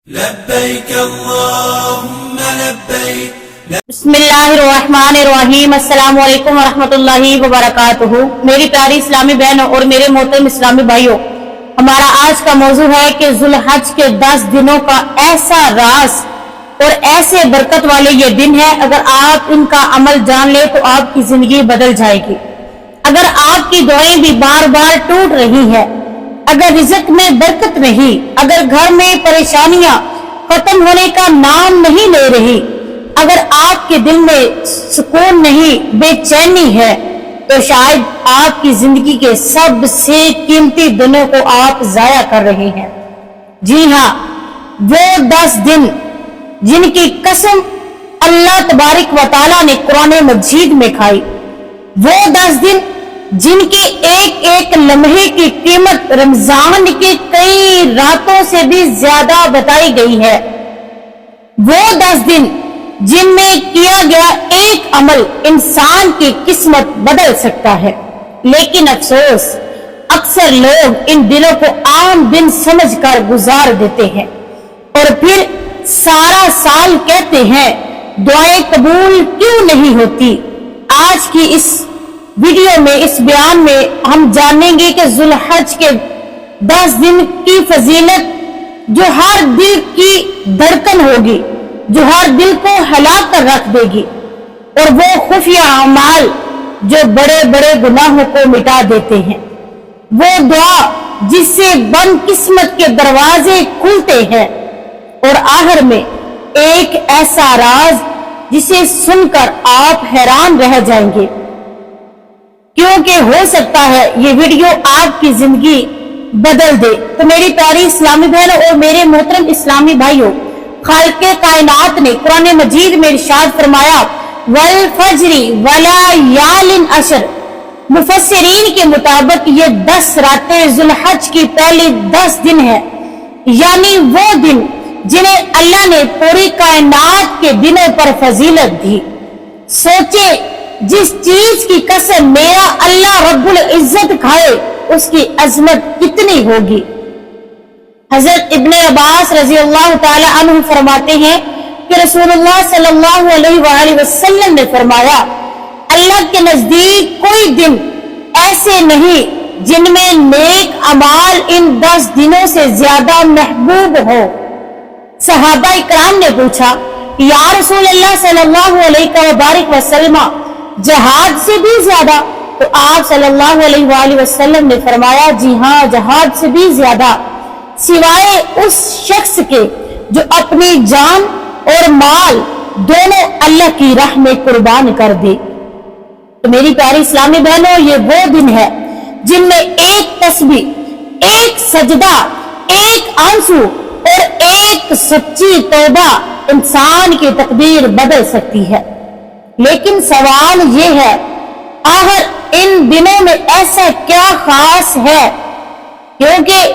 لبیک اللہم لبیک. بسم اللہ الرحمن الرحیم. السلام علیکم ورحمۃ اللہ وبرکاتہ. میری پیاری اسلامی بہنوں اور میرے محترم اسلامی بھائیوں، ہمارا آج کا موضوع ہے کہ ذو الحج کے 10 دنوں کا ایسا راز اور ایسے برکت والے یہ دن ہے، اگر آپ ان کا عمل جان لیں تو آپ کی زندگی بدل جائے گی. اگر آپ کی دعائیں بھی بار بار ٹوٹ رہی ہے، اگر رزق میں برکت نہیں، اگر گھر میں پریشانیاں ختم ہونے کا نام نہیں لے رہی، اگر آپ کے دل میں سکون نہیں، بے چینی ہے، تو شاید آپ کی زندگی کے سب سے قیمتی دنوں کو آپ ضائع کر رہے ہیں. جی ہاں، وہ 10 دن جن کی قسم اللہ تبارک و تعالیٰ نے قرآن مجید میں کھائی، وہ 10 دن جن کے ایک ایک لمحے کی قیمت رمضان کی کئی راتوں سے بھی زیادہ بتائی گئی ہے، وہ 10 دن جن میں کیا گیا ایک عمل انسان کی قسمت بدل سکتا ہے. لیکن افسوس، اکثر لوگ ان دنوں کو عام دن سمجھ کر گزار دیتے ہیں اور پھر سارا سال کہتے ہیں دعائیں قبول کیوں نہیں ہوتی. آج کی اس ویڈیو میں، اس بیان میں ہم جانیں گے کہ ذو الحج کے 10 دن کی فضیلت جو ہر دل کی دھڑکن ہوگی، جو ہر دل کو ہلا کر رکھ دے گی، اور وہ خفیہ اعمال جو بڑے بڑے گناہوں کو مٹا دیتے ہیں، وہ دعا جس سے بند قسمت کے دروازے کھلتے ہیں، اور آخر میں ایک ایسا راز جسے سن کر آپ حیران رہ جائیں گے، کیونکہ ہو سکتا ہے یہ ویڈیو آپ کی زندگی بدل دے. تو میری پیاری اسلامی بہنوں اور میرے محترم اسلامی بھائیوں، خالق کائنات نے قرآن مجید میں ارشاد فرمایا والفجر ولیال عشر. مفسرین کے مطابق یہ 10 راتیں ذو الحج کی پہلی 10 دن ہے، یعنی وہ دن جنہیں اللہ نے پوری کائنات کے دنوں پر فضیلت دی. سوچے جس چیز کی قسم میرا اللہ رب العزت کھائے اس کی عظمت کتنی ہوگی. حضرت ابن عباس رضی اللہ تعالی عنہ فرماتے ہیں کہ رسول اللہ صلی اللہ علیہ وآلہ وسلم نے فرمایا اللہ کے نزدیک کوئی دن ایسے نہیں جن میں نیک اعمال ان 10 دنوں سے زیادہ محبوب ہو. صحابہ اکرام نے پوچھا یا رسول اللہ صلی اللہ علیہ وبارک وسلم، جہاد سے بھی زیادہ؟ تو آپ صلی اللہ علیہ وآلہ وسلم نے فرمایا جی ہاں، جہاد سے بھی زیادہ، سوائے اس شخص کے جو اپنی جان اور مال دونوں اللہ کی راہ میں قربان کر دے. تو میری پیاری اسلامی بہنوں، یہ وہ دن ہے جن میں ایک تسبیح، ایک سجدہ، ایک آنسو اور ایک سچی توبہ انسان کی تقدیر بدل سکتی ہے. لیکن سوال یہ ہے، آخر ان دنوں میں ایسا کیا خاص ہے؟ کیونکہ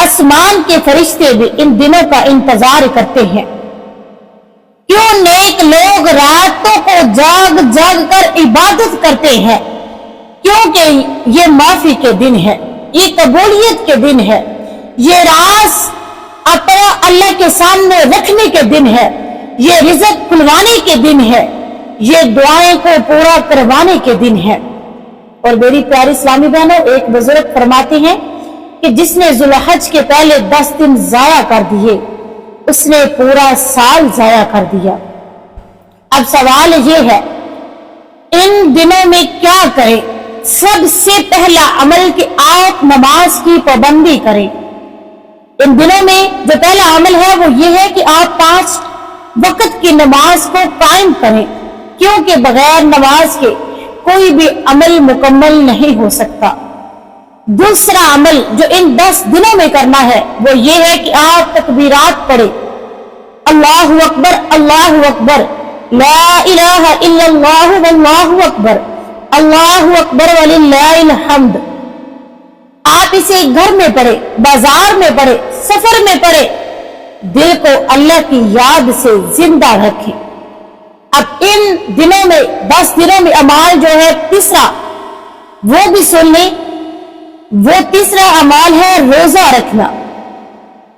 آسمان کے فرشتے بھی ان دنوں کا انتظار کرتے ہیں. کیوں نیک لوگ راتوں کو جاگ جاگ کر عبادت کرتے ہیں؟ کیونکہ یہ معافی کے دن ہے، یہ قبولیت کے دن ہے، یہ راز اپنا اللہ کے سامنے رکھنے کے دن ہے، یہ رزق کھلوانے کے دن ہے، یہ دعائیں کو پورا کروانے کے دن ہے. اور میری پیاری اسلامی بہنوں، ایک بزرگ فرماتے ہیں کہ جس نے ذو الحج کے پہلے 10 دن ضائع کر دیے اس نے پورا سال ضائع کر دیا. اب سوال یہ ہے ان دنوں میں کیا کریں؟ سب سے پہلا عمل کہ آپ نماز کی پابندی کریں. ان دنوں میں جو پہلا عمل ہے وہ یہ ہے کہ آپ 5 وقت کی نماز کو قائم کریں، کیونکہ بغیر نماز کے کوئی بھی عمل مکمل نہیں ہو سکتا. دوسرا عمل جو ان 10 دنوں میں کرنا ہے وہ یہ ہے کہ آپ تکبیرات پڑھیں، اللہ اکبر اللہ اکبر، لا الہ الا اللہ واللہ اکبر، اللہ اکبر وللہ الحمد. آپ اسے گھر میں پڑھیں، بازار میں پڑھیں، سفر میں پڑھیں، دل کو اللہ کی یاد سے زندہ رکھیں. اب ان دنوں میں 10 دنوں میں اعمال جو ہے تیسرا وہ بھی سن لیں. وہ تیسرا اعمال ہے روزہ رکھنا.